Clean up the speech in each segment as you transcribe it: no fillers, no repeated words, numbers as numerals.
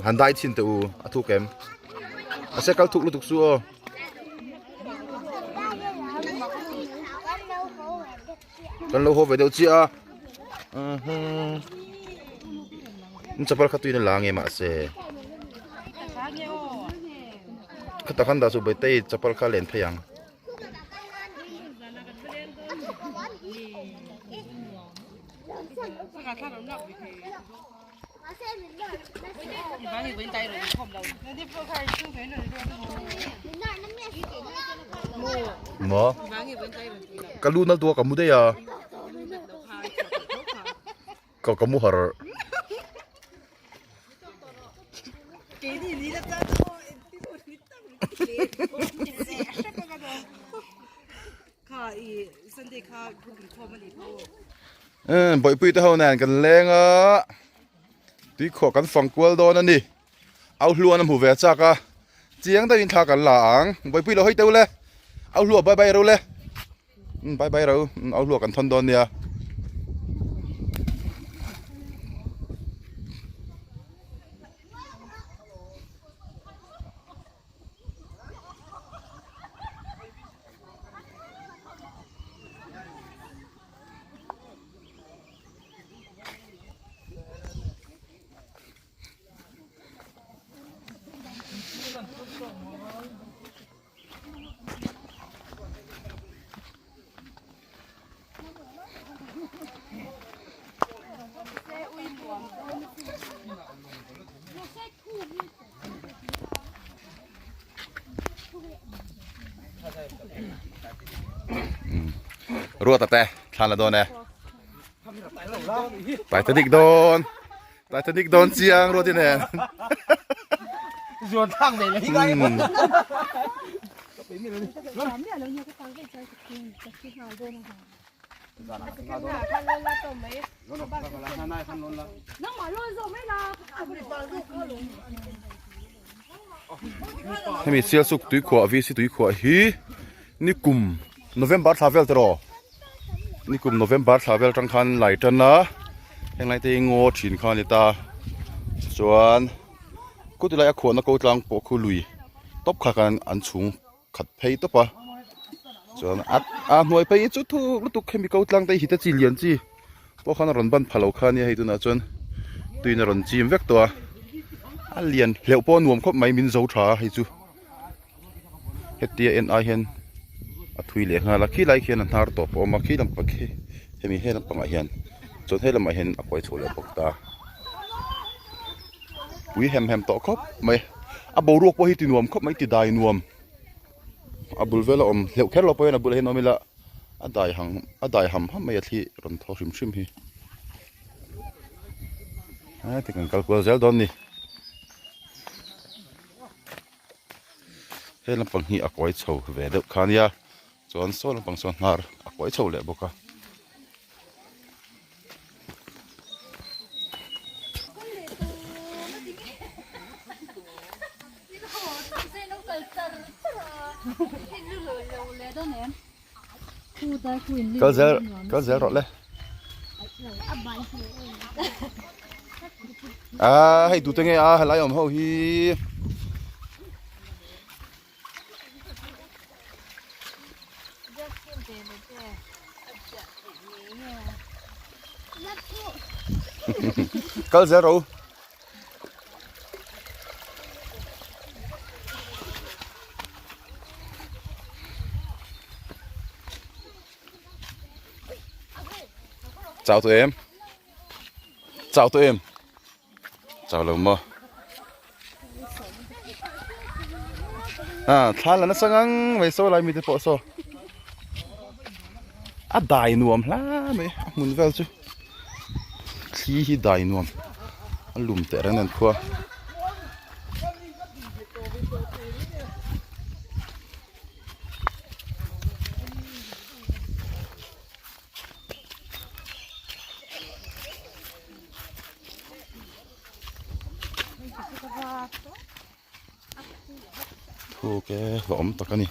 หันได้ชินเตอูทุกเกมอาเซกัลทุกลุทุกซัวกันเราหัวไปเดี๋ยวจีอ่ะนี่จะพอขัดตัวในหลังเงี้ยมาเซ่ขัดตะขันดาสุบไปเตยจะพอขัดเลนพยังหมอกระลูนั่นตัวกับมุดได้ยาก็กับมุหรบ่อยปุ้ยเท่านั้นกันแรงอ่ะตีขอกันฟังกวลโดนนั่นดิเอาลัวน้ำหูแหวกจากอ่ะเจียงได้ยินทากันหลังบ่อยปุ้ยเราให้เต้าเลยเอาลัวใบเราเลยใบเราเอาลัวกันทนโดนเนี่ยรัวแต่ทานละโดนเนี่ยไต่ทนิกโดนไต่ทนิกโดนเจียงรัวที่เนี่ยชวนทั้งเลยที่ไงให้มีเสียสุกตุยขวาวิสิตุยขวาฮีนี่กลุ่มโนเวมบาร์ทราเวลตรอนี่กลุ่มโนเวมบาร์ทราเวลจังคันไหลจันนะแห่งไรที่งอฉินคันนี่ตาส่วนกูติไลขวานนักกูตลังปอคุลุยตบขากันอันสูงขัดเพย์ตบปะส่วนหน่วยไปจุดทุกลุตุกเคมีกูตลังได้หิตจิเลียนจีพวกเขานรนบันพะโลคานี่ให้ดูนะจนตุยนรนจีมเวกตัวเลียนเหลวปอนวมครบไม่มินโจชาให้จูเฮตีเอ็นไอเห็นทุยเหลียงฮะลักขี้ไล่เขียนหาร์ตบออกมาขี้ลำปะขี้เฮมีเฮลำปะมาเห็นจนเฮลำมาเห็นอภัยโฉลปกตาวิแฮมต่อครบไม่บูรัวพอฮิตินวมครบไม่ติดได้นวมบุลเวลอมเหลวแค่เราไปนะบุลเห็นนวมิละได้หำไม่ที่รันทอชิมฮีที่กันกัลกัลเซลดอนนี่เฮลำปังฮีอควายโฉเวดคานียส่วนโซลำปังส่วนนาร์อควายโฉเลยบุกะก็เจอรถเลยให้ดูตั้งไงไล่อมเขาฮีก็เจอรู้เจ้าตัวเอ็มเจ้าลงมาท่านแล้วนะสังไม่โซ่อะไรมีแต่ปอโซ่ได้นวมล่ะไม่มุนเวลจูที่ได้นวมลุ่มแต่ละนั่นขั้วโอเคหอมตะกันนี่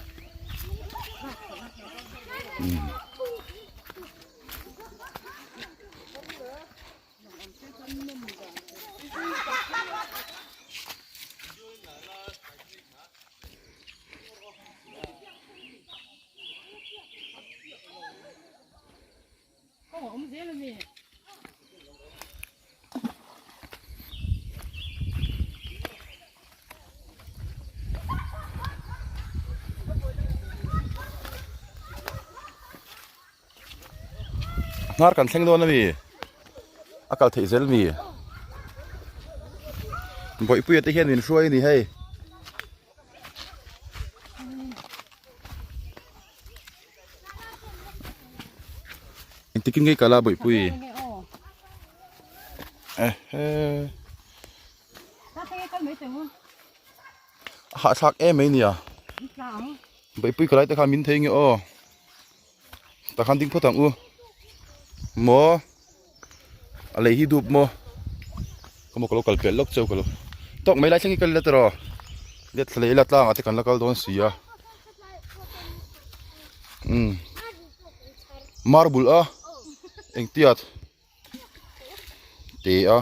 ngar kan thleng don mi akal thei zel mi boi pui te hian min hruai ni hei tikin ngai kala boi pui hạ sạc em ấy nè bậy bụi cái ta khám min thấy nghe ô ta khám tiếng phốt thằng u mò à lấy hi đục mò có một cái lốc cẩn lốc châu cái lốc tóc mấy lại sang cái lật rồi lật lấy lật lang à thì cần là cái đòn xì à marble à anh tiệt tê à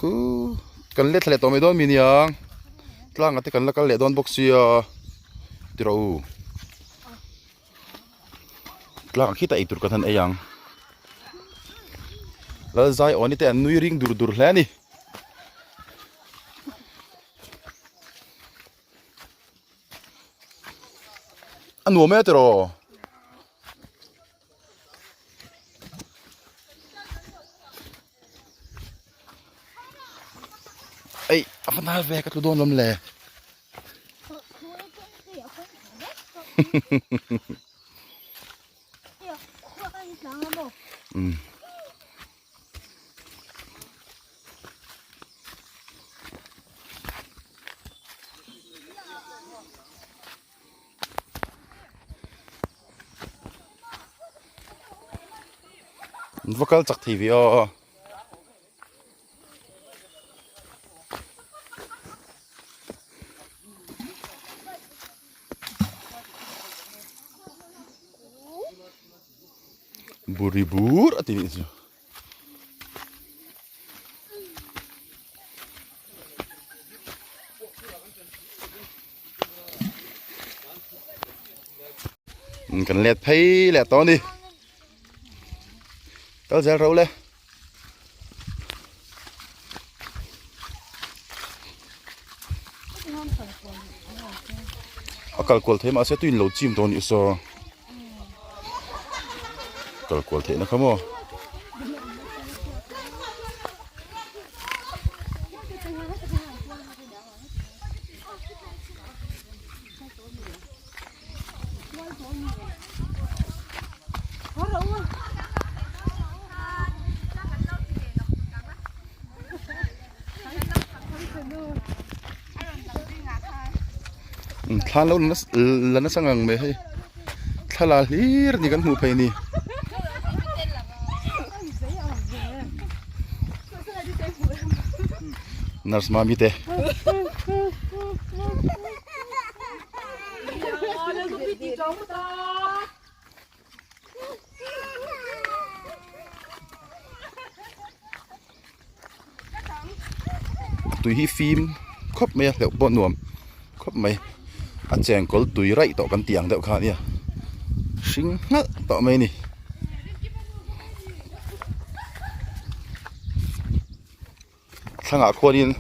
cứ cần lết lại tao mới đón mình nhang, lang cái cần là cái lết đón boxia, tiro, lang khi tại tur cái thằng ấy yang, là dài oni tại nuôi ring dur dur lẽ ni, anh nuôi mẹ tiro. Ê, anh nói về cái đồ lắm lẹ. Vocal chắc thì vì buribur ati itu. Cần lẹt thấy lẹt to đi. Tao ra râu lên. Akal kual thế mà sẽ tuyên lâu chim to như so. Kalau kual thế nó không à? Than lâu nó sang ngang mày hay, than là hir ni kan hu pay ni. Nars mami teh. Tui hi phim khop mày lẹo bọn nuông khop mày anh chàng có tui rậy tọ căn tiang đẹo khá đi à xinh ngất tọ mày nè thằng ngã khuôn yên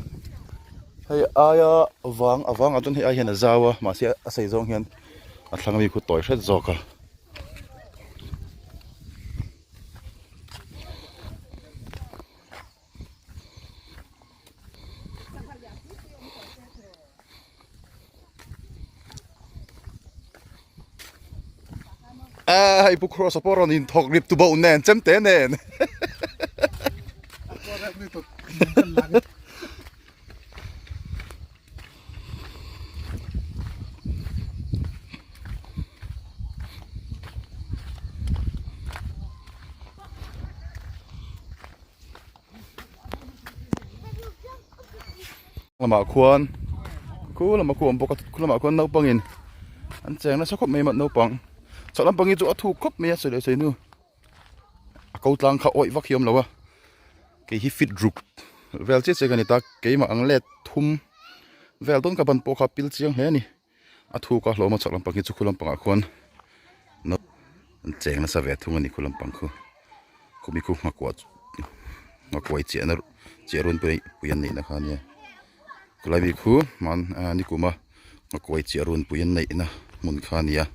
hay ai vang ở tuần hay ai hiện là giàu mà sẽ xây dựng hiện thằng mình cứ tỏi rất giàu cả ai buk cross aporon in thok rip tu bau nen chem te nen lama khuan ku lama khuan boka ku lama khuan nau pangin an cheng na sakop mai mat nau pang chalam pangi chu athu khop me se se nu akau tlang kha oi vak hiam lawa ke hi fit ruk vel che kan ta ke ma ang let thum vel ton ka ban po kha pil chiang he ni athu ka hloma chalam pangi chu khulam panga khon no an cheng na sa ve thung ani khulam pang khu khumi khu ma kwai che na che run pe puyan nei na kha ni kulai bi khu man ni kuma ma kwai che run puyan nei na mun kha ni ya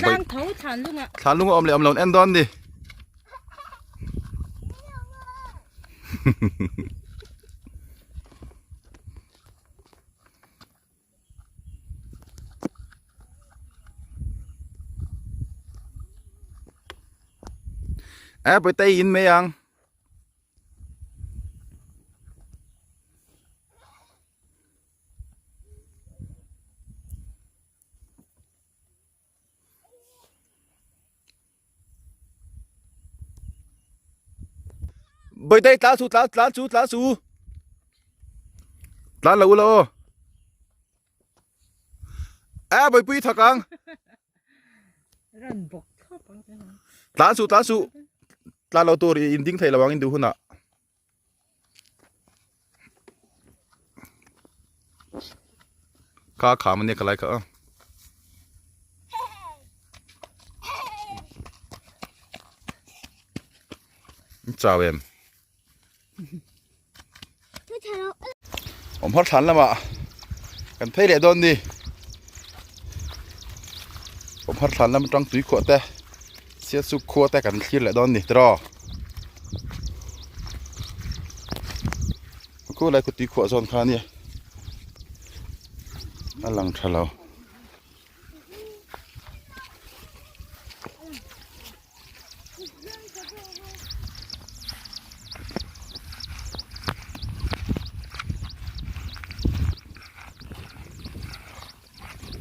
đang thấu thản luôn ạ. ทานลุงอมเลยอมเหลาแอนดอนดิ ไปเตยอินไหมยังไปเตยตาสูตาสูตาสูตาเหลาเหลาไปปุ้ยถักกัง Rần bọc thấp bằng thế nào. ตาสูตาเราตัวอินดิ้งไทยระวังอินดูหุ่นอ่ะข้าขามันเนี่ยกันไรก็จ้าเอ็มผมพัดฉันแล้วมากันไทยเด็ดโดนดิผมพัดฉันแล้วมันต้องตุยขวดแต่เสียสุขขวดแต่กันคิดแหละโดนดิตรอกูอะไรกูตุยขวดโซนข้านี่อันหลังทะเลา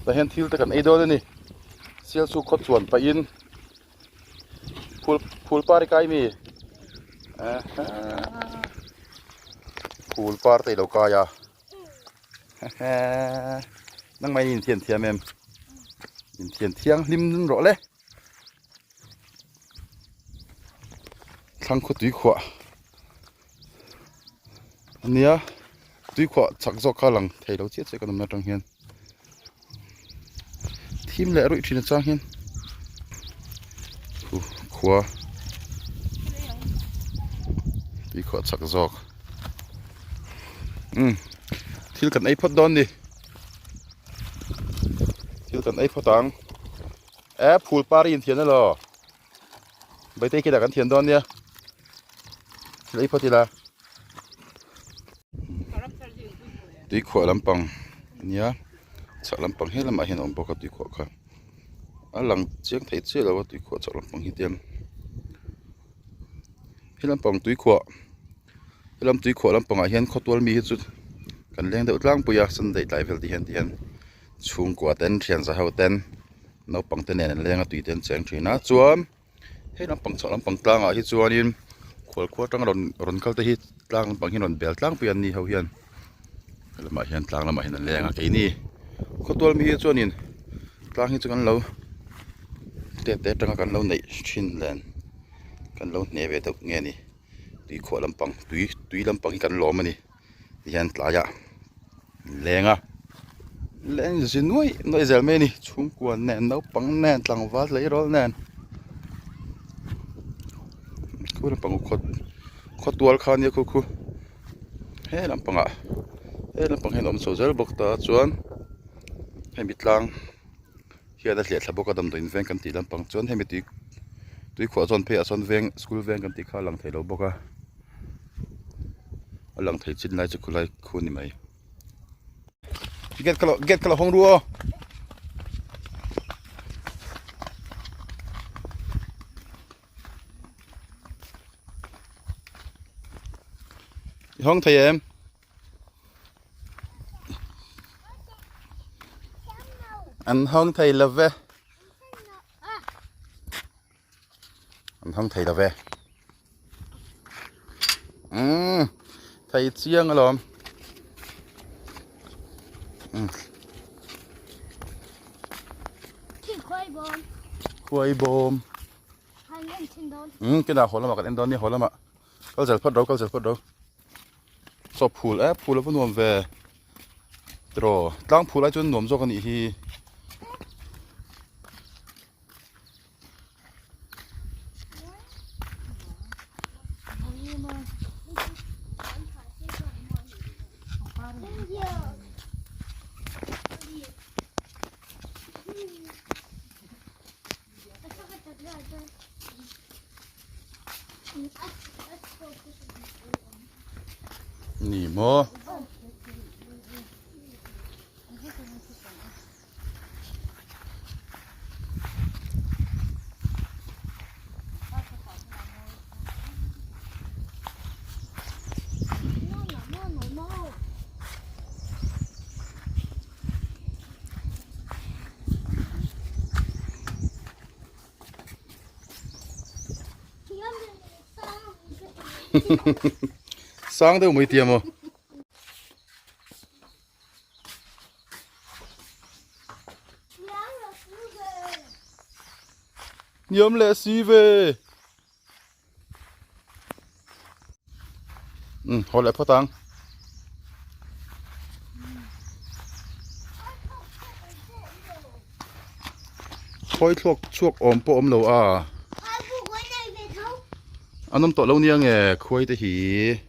แต่เห็นทิวแต่กันไอ้โดนนี่เสียสุขขดส่วนไปอินพูลปาริกายมีพูลปาร์ติโลกายานั่งไม่ยินเทียนเมมยินเทียงริมนึงรอเลยทั้งขุดตุยขวอันนี้ตุยขวชักจอกข้าหลังไทยเราเจี๊ยบใส่กันมาจังเห็นทีมเล่รุ่ยที่นั่นจังเห็นขวตุยขวชักจอกทิลกันไอ้พอดดอนดิทิลกันไอ้พอตังพูลปารีนเทียนนั่นหรอไปเตะกี่ดากันเทียนดอนเนี่ยทิลไอ้พอทีละตุยขวลำปังเนี่ยสักลำปังให้ลำมาเห็นอมบอกกับตุยขวค่ะหลังเชียงไทยเชื่อแล้วว่าตุยขวสักลำปังฮิเตียมให้ลำปังตุยขวลำตุยขวลำปังเห็นข้อตัวมีสุดกันเลี้ยงเด็กล่างปุยสันเด็กหลายเวลที่เห็นช่วงกว่าเต้นเทียนจะเข้าเต้นน้องปังเต้นเนี่ยเลี้ยงตุยเต้นเสียงทีน่าจวนให้ลำปังสองลำปังกลางที่จวนยินขวดตั้งรอนเข้าที่กลางลำปังเห็นรอนเบลกลางเปลี่ยนนี่เขาเห็นแล้วมาเห็นกลางแล้วมาเห็นเลี้ยงไอ้นี่ข้อตัวมีจวนยินกลางที่จวนเราเตะตั้งกันเราในชินแลนกันเราเนเวตุเงี้ยนี่ตุยขวลำปังตุยลำปังกันล้อมันนี่ยันตายะแรงอ่ะแรงจะน้อยเซลเมนี่ชุ่มกวนแน่นน้ำปังแน่นต่างวัดเลยร้อนแน่นกูลำปังขดตัวข้านี่กูเฮ้ลำปังอ่ะลำปังเห็นอมโซเซอร์บอกตาจวนให้มิดลังเฮียได้เสียทับก็ดำตัวอินเวงกันตีลำปังจวนให้มิดตุยขวจวนเพียจวนเวงสกูลเวงกันตีข้าหลังเทโลบอกอ่ะหลังไทยจินไล่จะคุยคุณนี่ไหมเก็ตกะห้องรัวห้องไทยอันห้องไทยละเวอันห้องไทยละเวไทยเชียงอารมณ์ควายบอมกินดาหัวละมากันเอ็นดอนนี่หัวละมาก็จะพัดเราสอบพูลพูลแล้วก็นวมเวตรอตั้งพูลแล้วจนนวมโจกันอีที นี่โม sáng đâu mới tiêm mà nhóm lệ xí về họ lại phát tăng khói thuốc chuốc ôm bộ ôm lâu à anh nằm tội lâu nia nghe khói tới hỉ